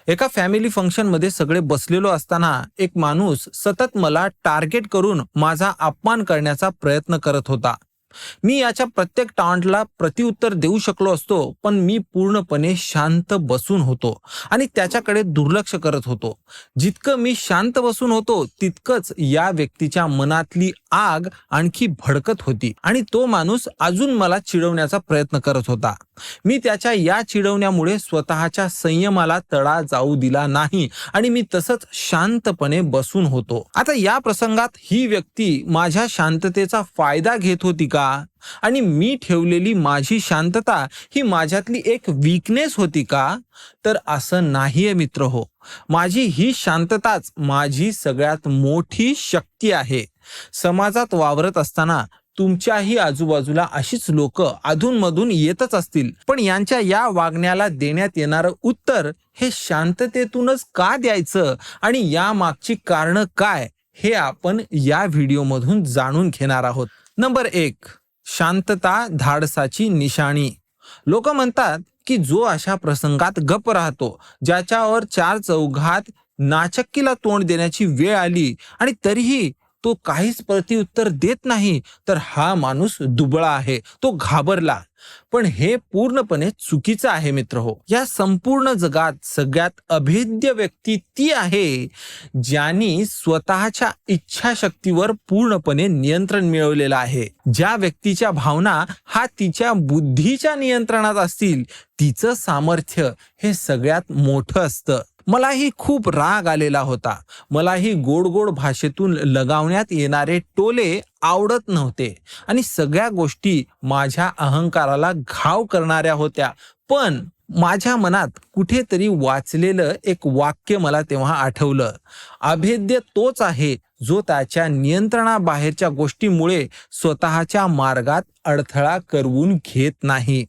एका family function मध्ये सगळे बसलेलो असताना एक माणूस सतत मला टार्गेट करून माझा अपमान करण्याचा प्रयत्न करत होता. मी याच्या प्रत्येक टॉन्टला प्रत्युत्तर देऊ शकलो असतो, पण मी पूर्णपणे शांत बसून होतो आणि त्याच्याकडे दुर्लक्ष करत होतो. जितकं मी शांत बसून होतो तितकंच या व्यक्तीच्या मनातली आग आणखी भडकत होती आणि तो माणूस अजून मला चिडवण्याचा प्रयत्न करत होता. मी त्याच्या या चिडवण्यामुळे स्वतःच्या संयमाला तडा जाऊ दिला नाही आणि मी तसंच शांतपणे बसून होतो. आता या प्रसंगात ही व्यक्ती माझ्या शांततेचा फायदा घेत होती का? आणि मी ठेवलेली माझी शांतता ही माझ्यातली एक वीकनेस होती का? तर असं नाहीये मित्र हो. माझी ही शांतताच माझी सगळ्यात मोठी शक्ती आहे. समाजात वावरत असताना तुमच्याही आजूबाजूला अशीच लोक अधूनमधून येतच असतील, पण यांच्या या वागण्याला देण्यात येणारं उत्तर हे शांततेतूनच का द्यायचं आणि या मागची कारणं काय, हे आपण या व्हिडिओमधून जाणून घेणार आहोत. नंबर 1, शांतता धाडसाची निशाणी. लोक म्हणतात की जो अशा प्रसंगात गप्प राहतो, ज्याच्यावर चार चौघात नाचक्कीला तोंड देण्याची वेळ आली आणि तरीही तो काहीच प्रत्युत्तर देत नाही, तर हा माणूस दुबळा आहे, तो घाबरला. पण हे पूर्णपणे चुकीचं आहे मित्र हो. या संपूर्ण जगात सगळ्यात अभेद्य व्यक्ती ती आहे ज्यांनी स्वतःच्या इच्छाशक्तीवर पूर्णपणे नियंत्रण मिळवलेलं आहे. ज्या व्यक्तीच्या भावना हा तिच्या बुद्धीच्या नियंत्रणात असतील, तिचं सामर्थ्य हे सगळ्यात मोठं असतं. मलाही खूप राग आलेला होता. मलाही गोड गोड भाषेतून लगावण्यात येणारे टोले आवडत नव्हते आणि सगळ्या गोष्टी माझ्या अहंकाराला घाव करणाऱ्या होत्या. पण माझ्या मनात कुठेतरी वाचलेलं एक वाक्य मला तेव्हा आठवलं. अभेद्य तोच आहे जो त्याच्या नियंत्रणाबाहेरच्या गोष्टीमुळे स्वतःच्या मार्गात अडथळा करवून घेत नाही.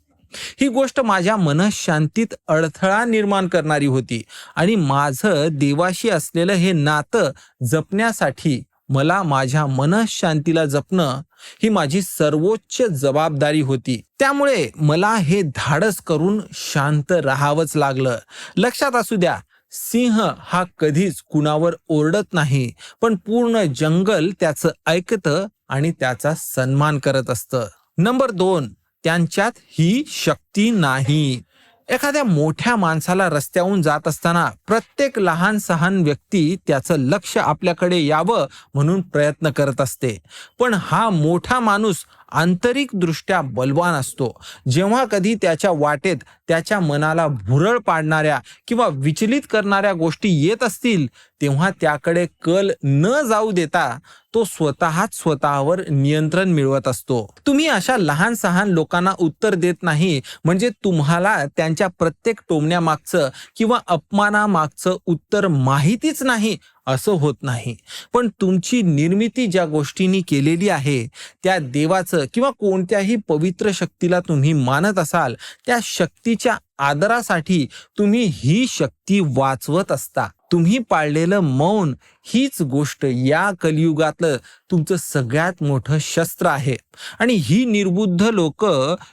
ही गोष्ट माझ्या मनःशांतीत अडथळा निर्माण करणारी होती आणि माझं देवाशी असलेलं हे नातं जपण्यासाठी मला माझ्या मनःशांतीला जपणं ही माझी सर्वोच्च जबाबदारी होती. त्यामुळे मला हे धाडस करून शांत राहावंच लागलं. लक्षात असू द्या, सिंह हा कधीच कुणावर ओरडत नाही, पण पूर्ण जंगल त्याचं ऐकतं आणि त्याचा सन्मान करत असतं. नंबर 2, त्यांच्यात ही शक्ती नाही. एखाद्या मोठ्या माणसाला रस्त्यावरून जात असताना प्रत्येक लहान सहान व्यक्ती त्याचं लक्ष आपल्याकडे यावं म्हणून प्रयत्न करत असते. पण हा मोठा माणूस आंतरिक दृष्ट्या बलवान असतो. जेव्हा कधी त्याच्या वाटेत त्याच्या मनाला भुरळ पाडणाऱ्या किंवा विचलित करणाऱ्या गोष्टी येत असतील, तेव्हा त्याकडे कल न जाऊ देता तो स्वतःच स्वतःवर नियंत्रण मिळवत असतो. तुम्ही अशा लहान सहान लोकांना उत्तर देत नाही म्हणजे तुम्हाला त्यांच्या प्रत्येक टोमण्यामागचं किंवा अपमानामागचं उत्तर माहितीच नाही असं होत नाही. पण तुमची निर्मिती ज्या गोष्टींनी केलेली आहे, त्या देवाचं किंवा कोणत्याही पवित्र शक्तीला तुम्ही मानत असाल, त्या शक्तीच्या आदरासाठी तुम्ही ही शक्ती वाचवत असता. तुम्ही पाळलेलं मौन हीच गोष्ट या कलियुगातलं तुमचं सगळ्यात मोठं शस्त्र आहे आणि ही निर्बुद्ध लोक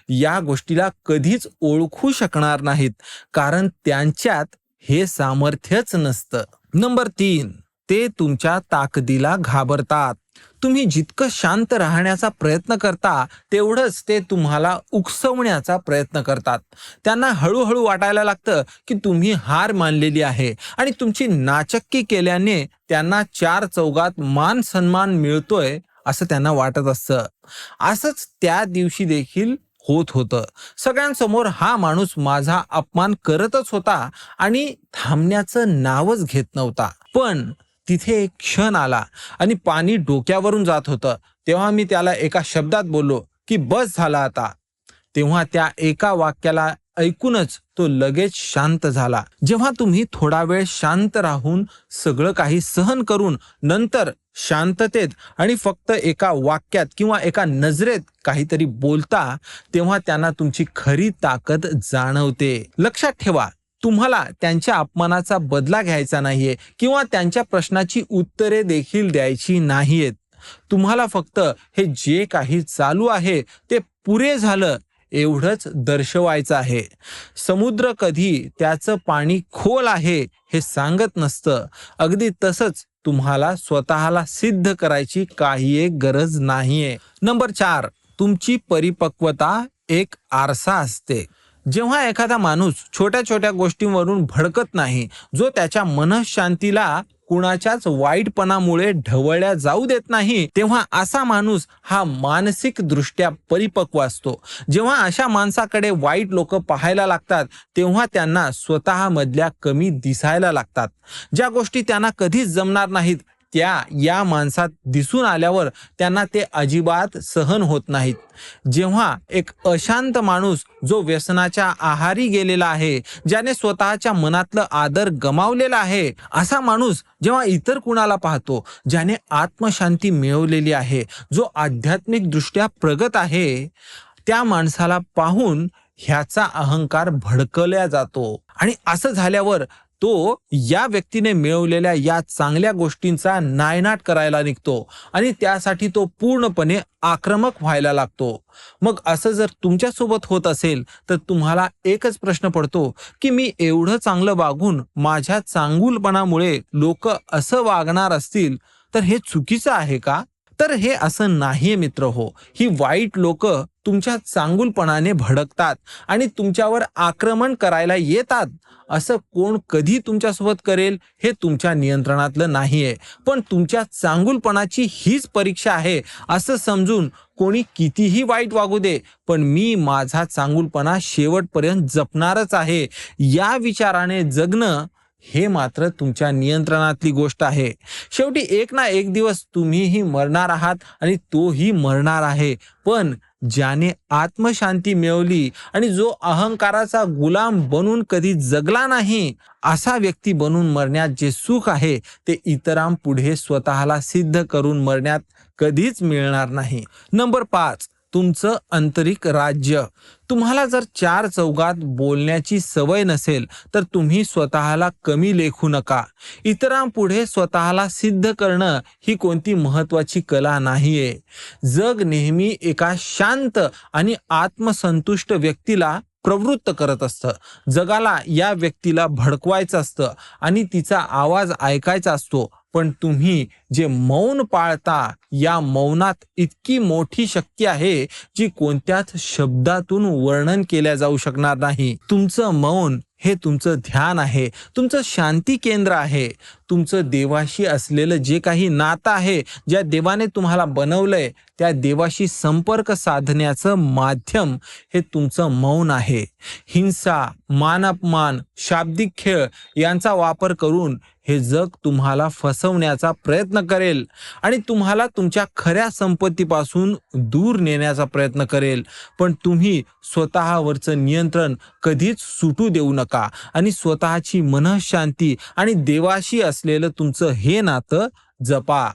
या गोष्टीला कधीच ओळखू शकणार नाहीत, कारण त्यांच्यात हे सामर्थ्यच नसतं. नंबर 3, ते तुमच्या ताकदीला घाबरतात. तुम्ही जितकं शांत राहण्याचा प्रयत्न करता तेवढंच ते तुम्हाला उकसवण्याचा प्रयत्न करतात. त्यांना हळूहळू वाटायला लागतं की तुम्ही हार मानलेली आहे आणि तुमची नाचक्की केल्याने त्यांना चार चौघात मान सन्मान मिळतोय असं त्यांना वाटत असतं. असंच त्या दिवशी देखील होत होतं. सगळ्यांसमोर हा माणूस माझा अपमान करतच होता आणि थांबण्याचं नावच घेत नव्हता. पण तिथे एक क्षण आला आणि पाणी डोक्यावरून जात होतं. तेव्हा मी त्याला एका शब्दात बोललो की बस झाला आता. तेव्हा त्या एका वाक्याला ऐकूनच तो लगेच शांत झाला. जेव्हा तुम्ही थोडा वेळ शांत राहून सगळं काही सहन करून नंतर शांततेत आणि फक्त एका वाक्यात किंवा एका नजरेत काहीतरी बोलता, तेव्हा त्यांना तुमची खरी ताकद जाणवते. लक्षात ठेवा, तुम्हाला त्यांच्या अपमानाचा बदला घ्यायचा नाहीये किंवा त्यांच्या प्रश्नाची उत्तरे देखील द्यायची नाहीयेत. तुम्हाला फक्त हे जे काही चालू आहे ते पुरे झालं एवढंच दर्शवायचं आहे. समुद्र कधी त्याचं पाणी खोल आहे हे सांगत नसतं. अगदी तसंच तुम्हाला स्वतःला सिद्ध करायची काही एक गरज नाहीये. नंबर 4, तुमची परिपक्वता एक आरसा असते. जेव्हा एखादा माणूस छोट्या छोट्या गोष्टींवरून भडकत नाही, जो त्याच्या मनःशांतीला कुणाच्याच वाईटपणामुळे ढवळल्या जाऊ देत नाही, तेव्हा असा माणूस हा मानसिक दृष्ट्या परिपक्व असतो. जेव्हा अशा माणसाकडे वाईट लोक पाहायला लागतात, तेव्हा त्यांना स्वतःमधल्या कमी दिसायला लागतात. ज्या गोष्टी त्यांना कधीच जमणार नाहीत, त्या या माणसात दिसून आल्यावर त्यांना ते अजिबात सहन होत नाहीत. जेव्हा एक अशांत माणूस, जो व्यसनाच्या आहारी गेलेला आहे, ज्याने स्वतःच्या मनातलं आदर गमावलेला आहे, असा माणूस जेव्हा इतर कुणाला पाहतो, ज्याने आत्मशांती मिळवलेली आहे, जो आध्यात्मिक दृष्ट्या प्रगत आहे, त्या माणसाला पाहून ह्याचा अहंकार भडकवला जातो. आणि असं झाल्यावर तो या व्यक्तीने मिळवलेल्या या चांगल्या गोष्टींचा नायनाट करायला निघतो आणि त्यासाठी तो पूर्णपणे आक्रमक व्हायला लागतो. मग असं जर तुमच्यासोबत होत असेल, तर तुम्हाला एकच प्रश्न पडतो की मी एवढं चांगलं वागून माझ्या चांगुलपणामुळे लोक असं वागणार असतील, तर हे चुकीचं आहे का? तर हे असं नाहीये मित्र हो. ही वाईट लोक तुमच्या चांगुलपणाने भडकतात आणि तुमच्यावर आक्रमण करायला येतात. असं कोण कधी तुमच्यासोबत करेल हे तुमच्या नियंत्रणातलं नाहीये. पण तुमच्या चांगुलपणाची हीच परीक्षा आहे असं समजून कोणी कितीही वाईट वागू दे, पण मी माझा चांगुलपणा शेवटपर्यंत जपणारच आहे, या विचाराने जगणं हे मात्र तुमच्या नियंत्रणातली गोष्ट आहे. शेवटी एक ना एक दिवस तुम्हीही मरणार आहात आणि तोही मरणार आहे. पण ज्याने आत्मशांती मिळवली आणि जो अहंकाराचा गुलाम बनून कधी जगला नाही, असा व्यक्ती बनून मरण्यात जे सुख आहे, ते इतरांपुढे स्वतःला सिद्ध करून मरण्यात कधीच मिळणार नाही. नंबर 5, तुमचं आंतरिक राज्य. तुम्हाला जर चार चौघात बोलण्याची सवय नसेल, तर तुम्ही स्वतःला कमी लेखू नका. इतरांपुढे स्वतःला सिद्ध करणं ही कोणती महत्वाची कला नाहीये. जग नेहमी एका शांत आणि आत्मसंतुष्ट व्यक्तीला प्रवृत्त करत असतं. जगाला या व्यक्तीला भडकवायचं असतं आणि तिचा आवाज ऐकायचा असतो. पण तुम्ही जे मौन पाळता, या मौनात इतकी मोठी शक्ती आहे, जी कोणत्याच शब्दातून वर्णन केल्या जाऊ शकणार नाही. तुमचं मौन हे तुमचं ध्यान आहे, तुमचं शांती केंद्र आहे. तुमचं देवाशी असलेलं जे काही नातं आहे, ज्या देवाने तुम्हाला बनवलंय, त्या देवाशी संपर्क साधण्याचं माध्यम हे तुमचं मौन आहे. हिंसा, मानअपमान, शाब्दिक खेळ यांचा वापर करून हे जग तुम्हाला फसवण्याचा प्रयत्न करेल आणि तुम्हाला तुमच्या खऱ्या संपत्तीपासून दूर नेण्याचा प्रयत्न करेल. पण तुम्ही स्वतःवरचं नियंत्रण कधीच सुटू देऊ नका आणि स्वतःची मनःशांती आणि देवाशी असलेलं तुमचं हे नातं जपा.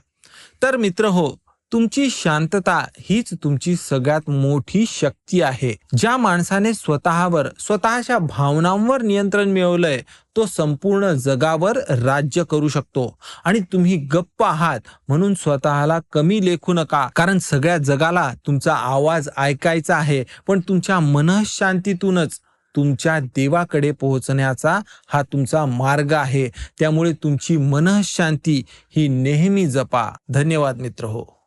तर मित्र हो, तुमची शांतता हीच तुमची सगळ्यात मोठी शक्ती आहे. ज्या माणसाने स्वतःवर, स्वतःच्या भावनांवर नियंत्रण मिळवलंय, तो संपूर्ण जगावर राज्य करू शकतो. आणि तुम्ही गप्प आहात म्हणून स्वतःला कमी लेखू नका, कारण सगळ्या जगाला तुमचा आवाज ऐकायचा आहे. पण तुमच्या मनःशांतीतूनच तुमच्या देवाकडे पोहोचण्याचा हा तुमचा मार्ग आहे. त्यामुळे तुमची मनःशांती ही नेहमी जपा. धन्यवाद मित्र हो.